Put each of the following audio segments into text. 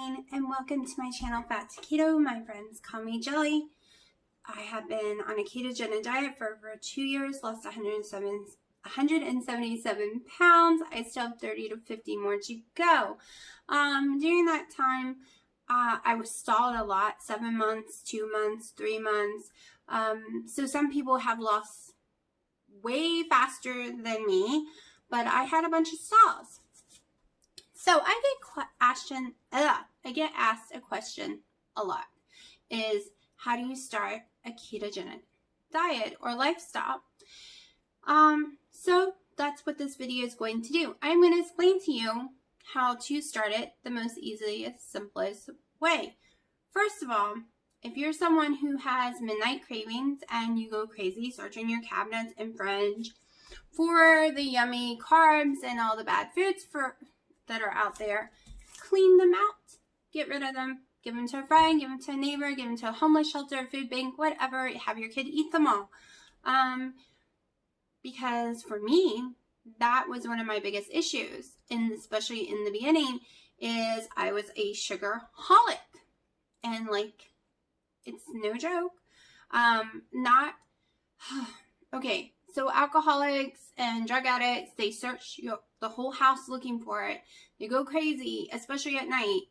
morning and welcome to my channel Fat to Keto. My friends call me Jelly. I have been on a ketogenic diet for over 2 years, lost 177 pounds. I still have 30 to 50 more to go. During that time, I was stalled a lot, 7 months, 2 months, 3 months. So some people have lost way faster than me, but I had a bunch of stalls. So I get asked a question a lot, is how do you start a ketogenic diet or lifestyle? So that's what this video is going to do. I'm going to explain to you how to start it the most easiest, simplest way. First of all, if you're someone who has midnight cravings and you go crazy searching your cabinets and fridge for the yummy carbs and all the bad foods that are out there, clean them out. Get rid of them. Give them to a friend, give them to a neighbor, give them to a homeless shelter, food bank, whatever. Have your kid eat them all. Because for me, that was one of my biggest issues, and especially in the beginning, is I was a sugar-holic. And it's no joke. Okay, so alcoholics and drug addicts, they search the whole house looking for it. They go crazy, especially at night.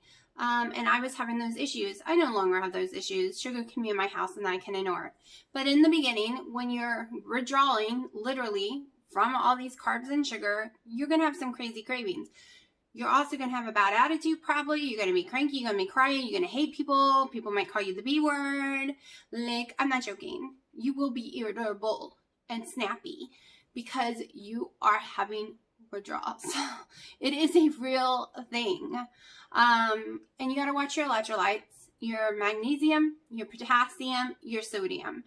And I was having those issues. I no longer have those issues. Sugar can be in my house and I can ignore it. But in the beginning, when you're withdrawing literally from all these carbs and sugar, you're going to have some crazy cravings. You're also going to have a bad attitude probably. You're going to be cranky. You're going to be crying. You're going to hate people. People might call you the B word. I'm not joking. You will be irritable and snappy because you are having withdrawals. It is a real thing. And you got to watch your electrolytes. Your magnesium, your potassium, your sodium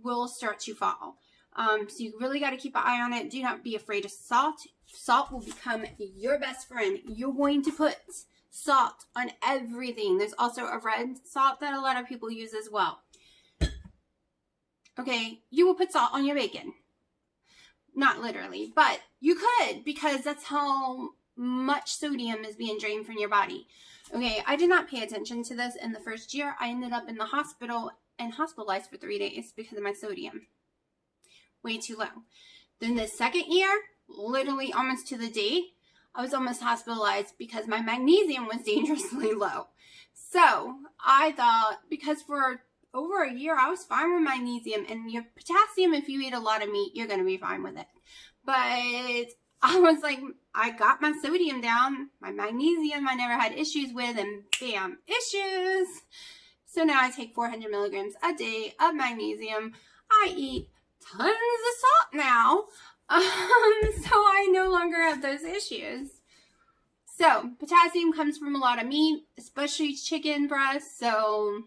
will start to fall. So you really got to keep an eye on it. Do not be afraid of salt. Salt will become your best friend. You're going to put salt on everything. There's also a red salt that a lot of people use as well. Okay, you will put salt on your bacon. Not literally, but you could, because that's how much sodium is being drained from your body. Okay, I did not pay attention to this in the first year. I ended up in the hospital and hospitalized for 3 days because of my sodium. Way too low. Then the second year, literally almost to the date, I was almost hospitalized because my magnesium was dangerously low. So I thought, because for over a year, I was fine with magnesium, and your potassium, if you eat a lot of meat, you're going to be fine with it. But I was like, I got my sodium down, my magnesium I never had issues with, and bam, issues. So now I take 400 milligrams a day of magnesium. I eat tons of salt now, so I no longer have those issues. So potassium comes from a lot of meat, especially chicken breast, so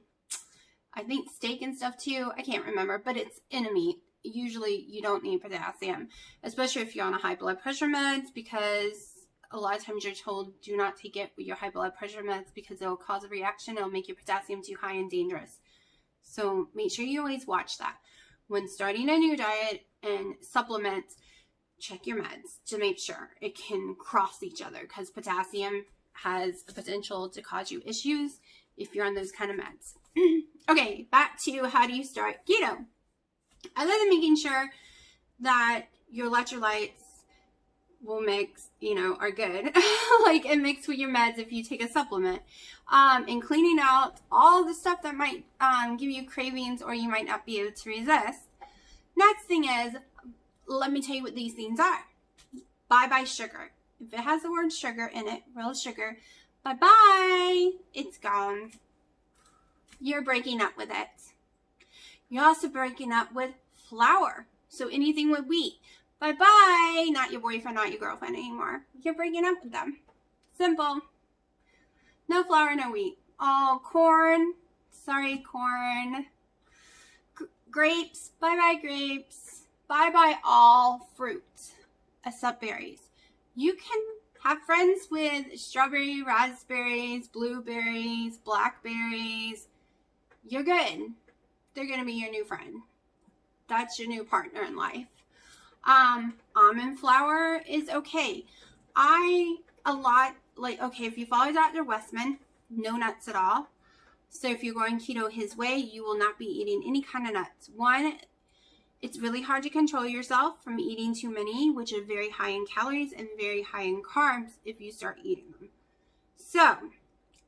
I think steak and stuff too. I can't remember, but it's in a meat. Usually you don't need potassium, especially if you're on a high blood pressure meds, because a lot of times you're told do not take it with your high blood pressure meds because it'll cause a reaction. It'll make your potassium too high and dangerous. So make sure you always watch that. When starting a new diet and supplements, check your meds to make sure it can cross each other, because potassium has a potential to cause you issues if you're on those kind of meds. Okay, back to how do you start keto. Other than making sure that your electrolytes will mix, are good, and mix with your meds if you take a supplement, and cleaning out all the stuff that might give you cravings or you might not be able to resist. Next thing is, let me tell you what these things are. Bye-bye sugar. If it has the word sugar in it, real sugar, bye-bye, it's gone. You're breaking up with it. You're also breaking up with flour. So anything with wheat, bye-bye, not your boyfriend, not your girlfriend anymore. You're breaking up with them. Simple. No flour, no wheat. All corn. Sorry, corn. Grapes. Bye-bye, grapes. Bye-bye all fruit, except berries. You can have friends with strawberry, raspberries, blueberries, blackberries. You're good. They're going to be your new friend. That's your new partner in life. Almond flour is okay. If you follow Dr. Westman, no nuts at all. So if you're going keto his way, you will not be eating any kind of nuts. One, it's really hard to control yourself from eating too many, which are very high in calories and very high in carbs if you start eating them. So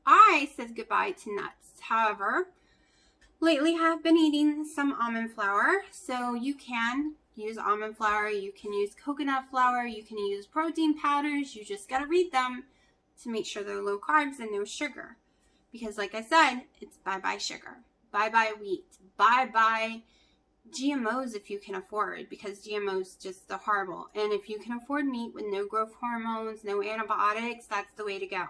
I said goodbye to nuts. However, lately I've been eating some almond flour. So you can use almond flour, you can use coconut flour, you can use protein powders. You just got to read them to make sure they're low carbs and no sugar. Because like I said, it's bye-bye sugar, bye-bye wheat, bye-bye GMOs if you can afford, because GMOs just are horrible. And if you can afford meat with no growth hormones, no antibiotics, that's the way to go.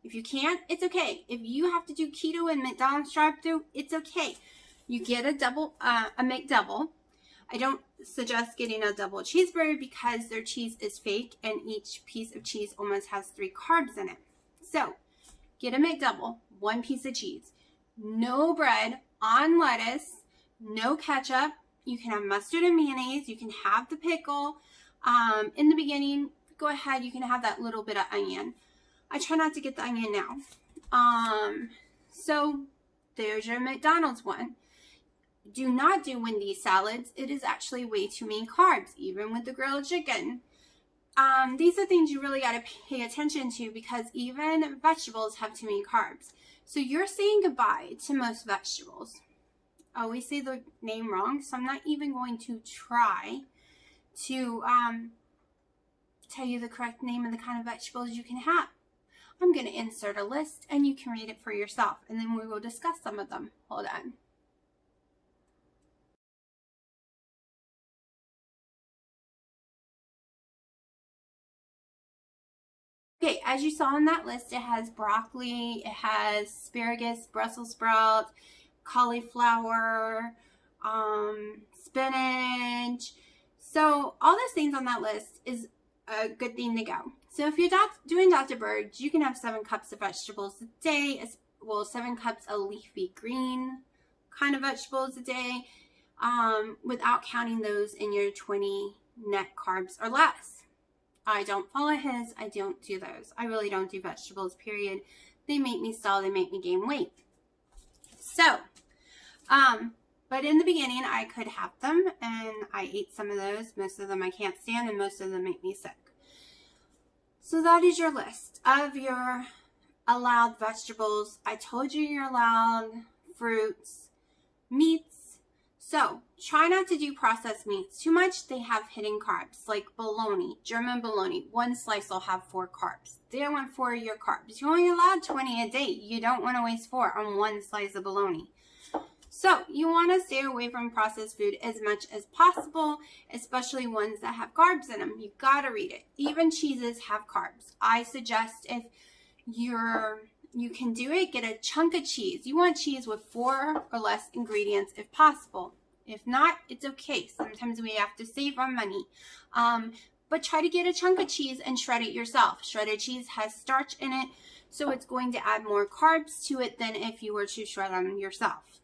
If you can't, it's okay. If you have to do keto and McDonald's drive-thru, it's okay. You get a McDouble. I don't suggest getting a double cheeseburger because their cheese is fake and each piece of cheese almost has 3 carbs in it. So get a McDouble, 1 piece of cheese, no bread, on lettuce, no ketchup. You can have mustard and mayonnaise. You can have the pickle. In the beginning, go ahead. You can have that little bit of onion. I try not to get the onion now. So there's your McDonald's one. Do not do Wendy's salads. It is actually way too many carbs, even with the grilled chicken. These are things you really got to pay attention to because even vegetables have too many carbs. So you're saying goodbye to most vegetables. I always say the name wrong, so I'm not even going to try to tell you the correct name of the kind of vegetables you can have. I'm going to insert a list and you can read it for yourself, and then we will discuss some of them. Hold on. Okay, as you saw on that list, it has broccoli, it has asparagus, Brussels sprouts, cauliflower, spinach. So all those things on that list is a good thing to go. So if you're doing Dr. Bird's, you can have 7 cups of vegetables a day, 7 cups of leafy green kind of vegetables a day, without counting those in your 20 net carbs or less. I don't follow his. I don't do those. I really don't do vegetables, period. They make me stall. They make me gain weight. So, but in the beginning, I could have them, and I ate some of those. Most of them I can't stand, and most of them make me sick. So that is your list of your allowed vegetables. I told you you're allowed fruits, meats. So try not to do processed meats too much. They have hidden carbs, like bologna, German bologna. 1 slice will have 4 carbs. They don't want 4 of your carbs. You're only allowed 20 a day. You don't want to waste 4 on 1 slice of bologna. So you want to stay away from processed food as much as possible, especially ones that have carbs in them. You got to read it. Even cheeses have carbs. I suggest if you can do it, get a chunk of cheese. You want cheese with 4 or less ingredients if possible. If not, it's okay. Sometimes we have to save our money. But try to get a chunk of cheese and shred it yourself. Shredded cheese has starch in it, so it's going to add more carbs to it than if you were to shred them yourself.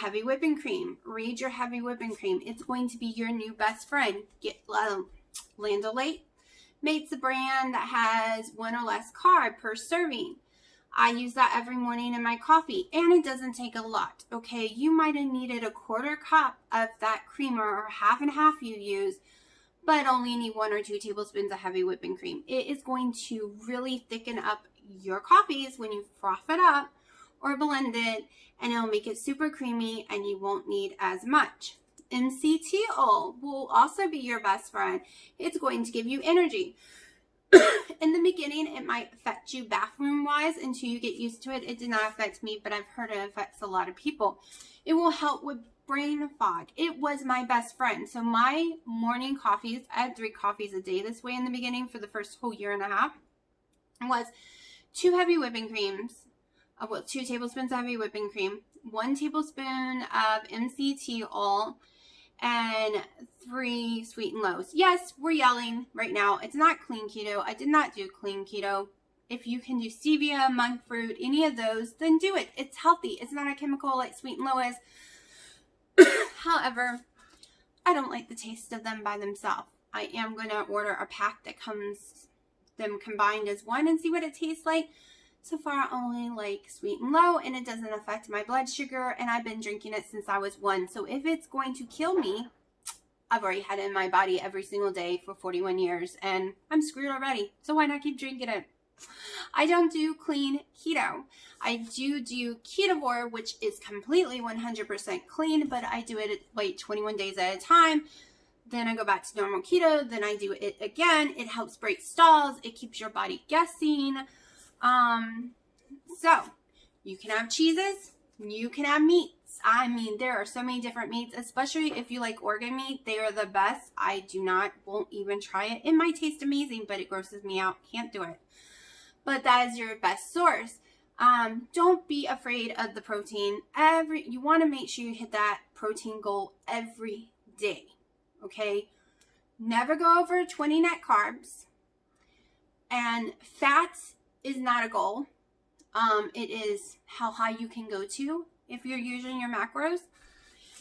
Heavy whipping cream. Read your heavy whipping cream. It's going to be your new best friend. Get Land O'Lakes makes a brand that has 1 or less carb per serving. I use that every morning in my coffee, and it doesn't take a lot, okay? You might have needed a 1/4 cup of that creamer or half and half you use, but only need 1 or 2 tablespoons of heavy whipping cream. It is going to really thicken up your coffees when you froth it up or blend it, and it'll make it super creamy, and you won't need as much. MCT oil will also be your best friend. It's going to give you energy. In the beginning, it might affect you bathroom-wise until you get used to it. It did not affect me, but I've heard it affects a lot of people. It will help with brain fog. It was my best friend. So my morning coffees, I had 3 coffees a day this way in the beginning for the first whole year and a half, was 2 heavy whipping creams, 2 tablespoons of heavy whipping cream, 1 tablespoon of MCT oil, and 3 sweet and lows. Yes, we're yelling right now. It's not clean keto. I did not do clean keto. If you can do stevia, monk fruit, any of those, then do it. It's healthy. It's not a chemical like sweet and low is. However, I don't like the taste of them by themselves. I am going to order a pack that comes them combined as one and see what it tastes like. So far, I only like Sweet and Low, and it doesn't affect my blood sugar, and I've been drinking it since I was 1. So if it's going to kill me, I've already had it in my body every single day for 41 years, and I'm screwed already. So why not keep drinking it? I don't do clean keto. I do ketovore, which is completely 100% clean, but I do it like 21 days at a time. Then I go back to normal keto. Then I do it again. It helps break stalls. It keeps your body guessing. So you can have cheeses. You can have meats. I mean, there are so many different meats, especially if you like organ meat. They are the best. I won't even try it. It might taste amazing, but it grosses me out. Can't do it. But that is your best source. Don't be afraid of the protein. You want to make sure you hit that protein goal every day. Okay? Never go over 20 net carbs. And fats is not a goal. It is how high you can go to if you're using your macros.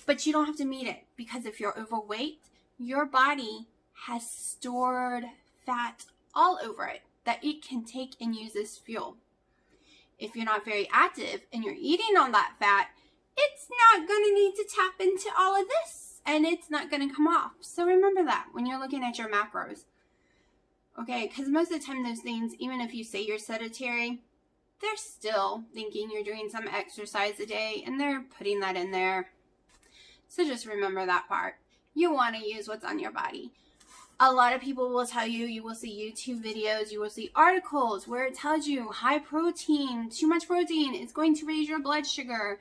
But you don't have to meet it, because if you're overweight, your body has stored fat all over it that it can take and use as fuel. If you're not very active and you're eating on that fat, it's not going to need to tap into all of this, and it's not going to come off. So remember that when you're looking at your macros. Okay, because most of the time those things, even if you say you're sedentary, they're still thinking you're doing some exercise a day, and they're putting that in there. So just remember that part. You want to use what's on your body. A lot of people will tell you, you will see YouTube videos, you will see articles where it tells you high protein, too much protein, it's going to raise your blood sugar,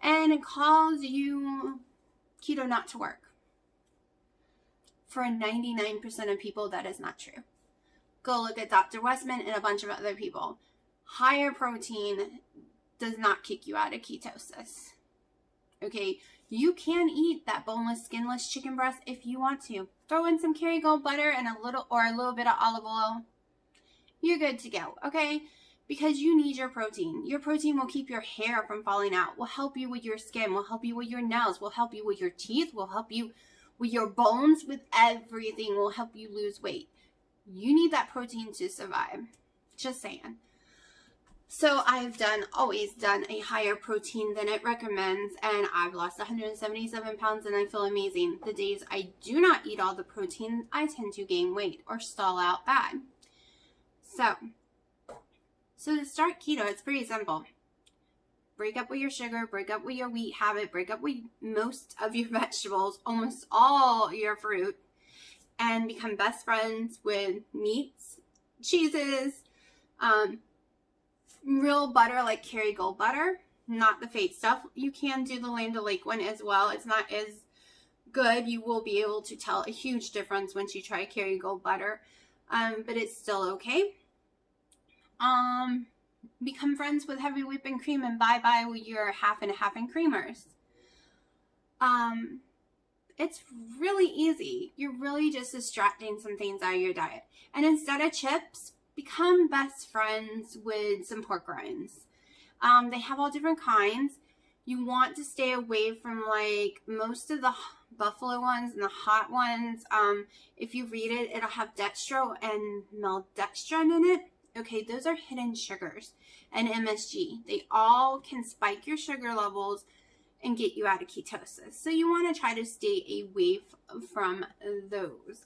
and it calls you keto not to work. For 99% of people, that is not true. Go look at Dr. Westman and a bunch of other people. Higher protein does not kick you out of ketosis. Okay, you can eat that boneless, skinless chicken breast if you want to. Throw in some Kerrygold butter and a little bit of olive oil. You're good to go, okay? Because you need your protein. Your protein will keep your hair from falling out, will help you with your skin, will help you with your nails, will help you with your teeth, will help you with your bones, with everything, will help you lose weight. You need that protein to survive. Just saying. So I've always done a higher protein than it recommends, and I've lost 177 pounds and I feel amazing. The days I do not eat all the protein, I tend to gain weight or stall out bad. So to start keto, it's pretty simple. Break up with your sugar, break up with your wheat habit, break up with most of your vegetables, almost all your fruit, and become best friends with meats, cheeses, real butter like Kerrygold butter, not the fake stuff. You can do the Land O'Lake one as well. It's not as good. You will be able to tell a huge difference once you try Kerrygold butter, but it's still okay. Become friends with heavy whipping cream and bye-bye with your half and creamers. It's really easy. You're really just extracting some things out of your diet. And instead of chips, become best friends with some pork rinds. They have all different kinds. You want to stay away from like most of the buffalo ones and the hot ones. If you read it, it'll have dextro and maltodextrin in it. Okay, those are hidden sugars and MSG. They all can spike your sugar levels and get you out of ketosis. So you want to try to stay away from those.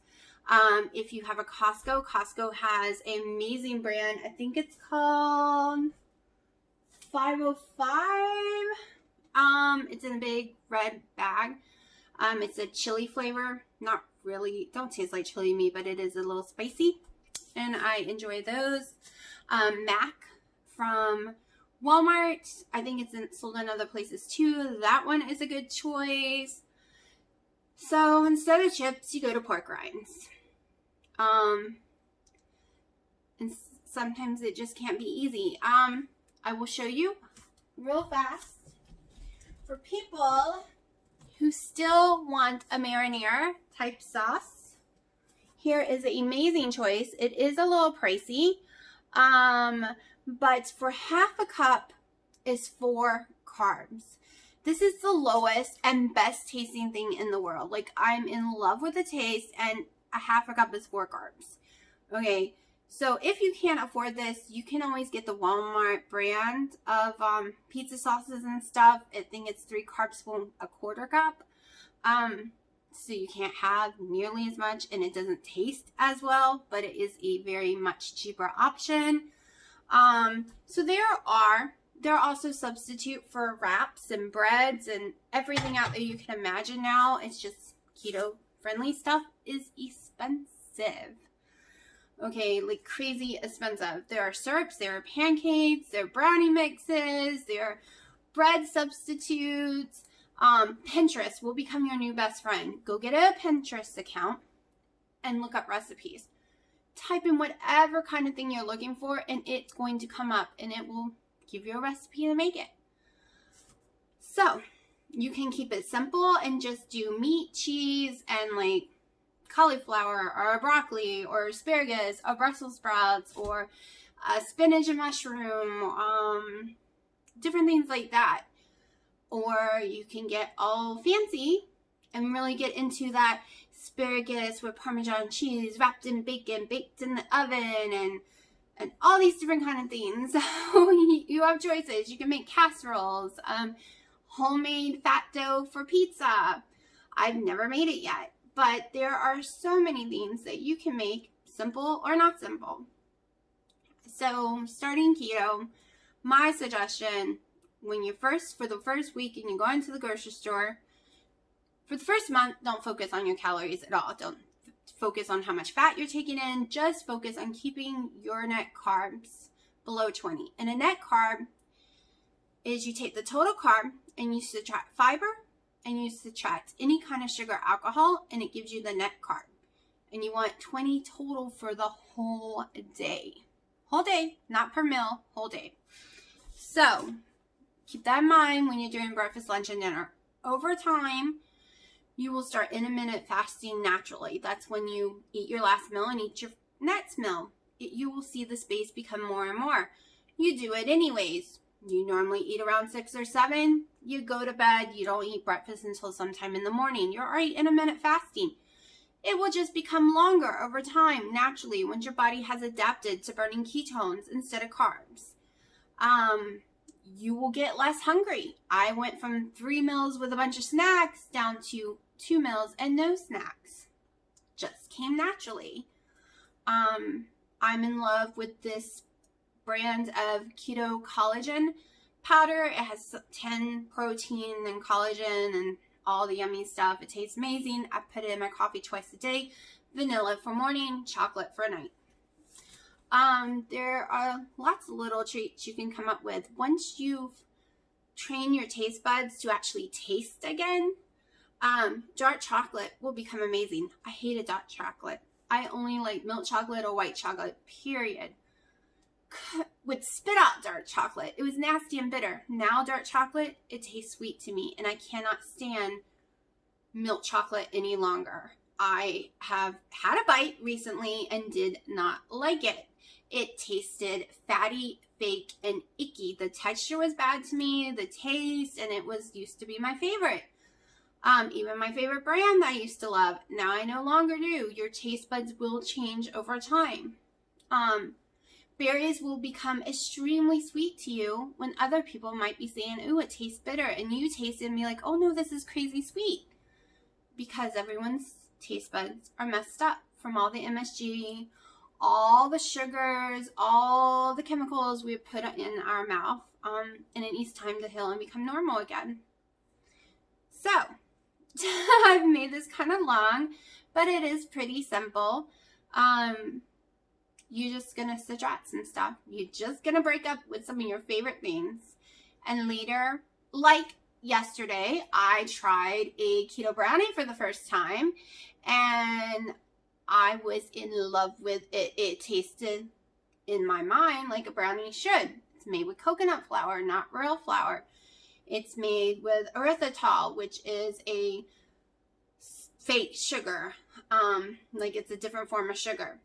If you have a Costco has an amazing brand. I think it's called 505. It's in a big red bag. It's a chili flavor. Not really, don't taste like chili to me, but it is a little spicy. And I enjoy those. Mac from Walmart. I think it's sold in other places too. That one is a good choice. So instead of chips, you go to pork rinds. And sometimes it just can't be easy. I will show you real fast for people who still want a marinara type sauce. Here is an amazing choice. It is a little pricey, but for half a cup is 4 carbs. This is the lowest and best tasting thing in the world. Like, I'm in love with the taste, and a half a cup is 4 carbs. Okay, So if you can't afford this, you can always get the Walmart brand of pizza sauces and stuff. I think it's 3 carbs a quarter cup. So you can't have nearly as much, and it doesn't taste as well, but it is a very much cheaper option. So there are also substitute for wraps and breads and everything out there you can imagine now. It's just keto friendly stuff is expensive. Okay, like crazy expensive. There are syrups, there are pancakes, there are brownie mixes, there are bread substitutes. Pinterest will become your new best friend. Go get a Pinterest account and look up recipes. Type in whatever kind of thing you're looking for, and it's going to come up, and it will give you a recipe to make it. So you can keep it simple and just do meat, cheese, and like cauliflower or broccoli or asparagus or Brussels sprouts or spinach and mushroom, different things like that. Or you can get all fancy and really get into that asparagus with Parmesan cheese wrapped in bacon, baked in the oven, and all these different kind of things. You have choices. You can make casseroles, homemade fat dough for pizza. I've never made it yet, but there are so many things that you can make, simple or not simple. So starting keto, my suggestion, for the first week and you go into the grocery store, for the first month, don't focus on your calories at all. Don't focus on how much fat you're taking in. Just focus on keeping your net carbs below 20. And a net carb is you take the total carb and you subtract fiber and you subtract any kind of sugar, alcohol, and it gives you the net carb. And you want 20 total for the whole day. Whole day, not per meal, whole day. So keep that in mind when you're doing breakfast, lunch, and dinner. Over time, you will start intermittent fasting naturally. That's when you eat your last meal and eat your next meal. You will see the space become more and more. You do it anyways. You normally eat around 6 or 7. You go to bed. You don't eat breakfast until sometime in the morning. You're already intermittent fasting. It will just become longer over time naturally once your body has adapted to burning ketones instead of carbs. You will get less hungry. I went from 3 meals with a bunch of snacks down to 2 meals and no snacks. Just came naturally. I'm in love with this brand of keto collagen powder. It has 10 protein and collagen and all the yummy stuff. It tastes amazing. I put it in my coffee twice a day. Vanilla for morning, chocolate for night. There are lots of little treats you can come up with. Once you've trained your taste buds to actually taste again, dark chocolate will become amazing. I hated dark chocolate. I only like milk chocolate or white chocolate, period. Would spit out dark chocolate. It was nasty and bitter. Now dark chocolate, it tastes sweet to me, and I cannot stand milk chocolate any longer. I have had a bite recently and did not like it. It tasted fatty, fake, and icky. The texture was bad to me, the taste, and it used to be my favorite. Even my favorite brand I used to love. Now I no longer do. Your taste buds will change over time. Berries will become extremely sweet to you when other people might be saying, ooh, it tastes bitter. And you taste it and be like, oh no, this is crazy sweet. Because everyone's taste buds are messed up from all the MSG, all the sugars, all the chemicals we put in our mouth. And it needs time to heal and become normal again. So, I've made this kind of long, but it is pretty simple. You're just going to subtract some stuff. You're just going to break up with some of your favorite things. And later, like yesterday, I tried a keto brownie for the first time. And I was in love with it. It tasted, in my mind, like a brownie should. It's made with coconut flour, not real flour. It's made with erythritol, which is a fake sugar. Like it's a different form of sugar.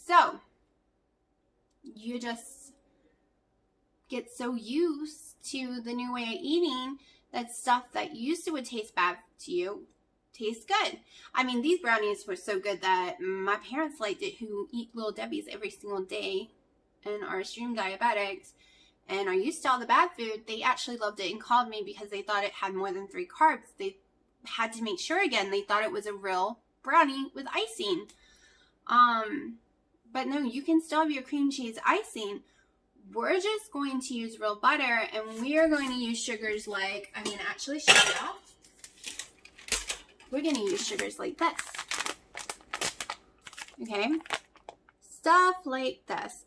So, you just get so used to the new way of eating that stuff that used to would taste bad to you tastes good. I mean, these brownies were so good that my parents liked it, who eat Little Debbie's every single day and are extreme diabetics and are used to all the bad food. They actually loved it and called me because they thought it had more than 3 carbs. They had to make sure again. They thought it was a real brownie with icing. But no, you can still have your cream cheese icing. We're just going to use real butter, and we are going to use sugars like, I'm going to actually show y'all. We're going to use sugars like this. Okay? Stuff like this.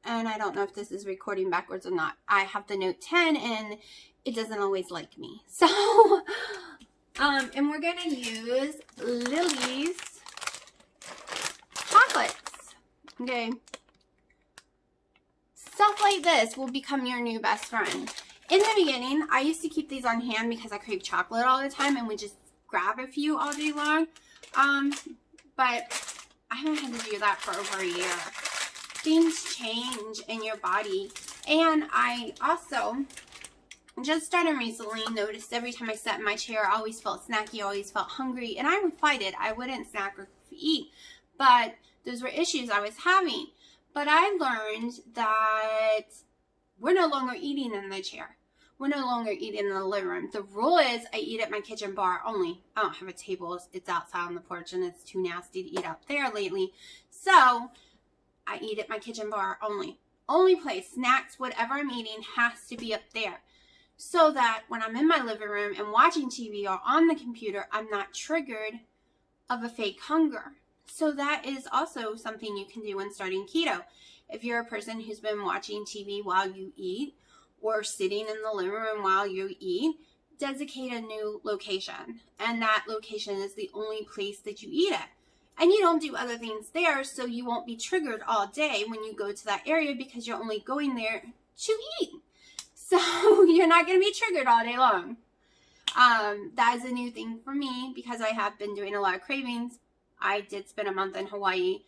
And I don't know if this is recording backwards or not. I have the Note 10 and it doesn't always like me. So, and we're going to use Lily's chocolates. Okay. Stuff like this will become your new best friend. In the beginning, I used to keep these on hand because I crave chocolate all the time and would just grab a few all day long. But I haven't had to do that for over a year. Things change in your body. And I also just started recently noticed every time I sat in my chair, I always felt snacky, always felt hungry. And I would fight it. I wouldn't snack or eat. But those were issues I was having. But I learned that we're no longer eating in the chair. We're no longer eating in the living room. The rule is I eat at my kitchen bar only. I don't have a table. It's outside on the porch and it's too nasty to eat out there lately. So I eat at my kitchen bar only. Only place, snacks, whatever I'm eating has to be up there. So that when I'm in my living room and watching TV or on the computer, I'm not triggered of a fake hunger. So that is also something you can do when starting keto. If you're a person who's been watching TV while you eat or sitting in the living room while you eat, designate a new location. And that location is the only place that you eat at. And you don't do other things there, so you won't be triggered all day when you go to that area because you're only going there to eat. So you're not going to be triggered all day long. That is a new thing for me because I have been doing a lot of cravings. I did spend a month in Hawaii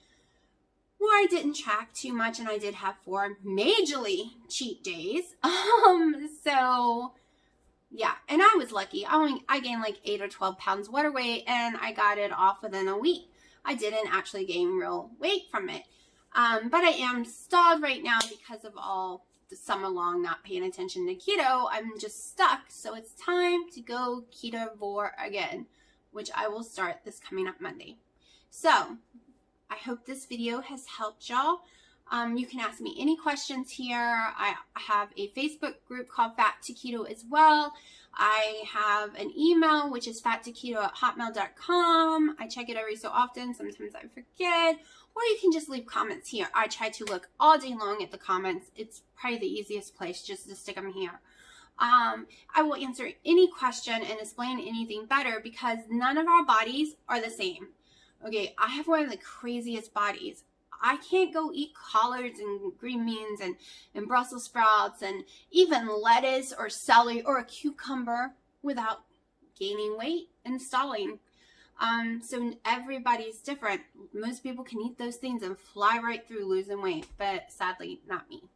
where I didn't track too much, and I did have 4 majorly cheat days. So yeah, and I was lucky. I gained like 8 or 12 pounds water weight, and I got it off within a week. I didn't actually gain real weight from it. But I am stalled right now because of all the summer long not paying attention to keto. I'm just stuck. So it's time to go ketovore again, which I will start this coming up Monday. So I hope this video has helped y'all. You can ask me any questions here. I have a Facebook group called Fat to Keto as well. I have an email, which is fattoketo@hotmail.com. I check it every so often. Sometimes I forget. Or you can just leave comments here. I try to look all day long at the comments. It's probably the easiest place just to stick them here. I will answer any question and explain anything better because none of our bodies are the same. Okay, I have one of the craziest bodies. I can't go eat collards and green beans and Brussels sprouts and even lettuce or celery or a cucumber without gaining weight and stalling. So everybody's different. Most people can eat those things and fly right through losing weight, but sadly not me.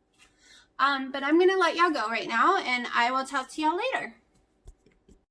But I'm going to let y'all go right now, and I will talk to y'all later.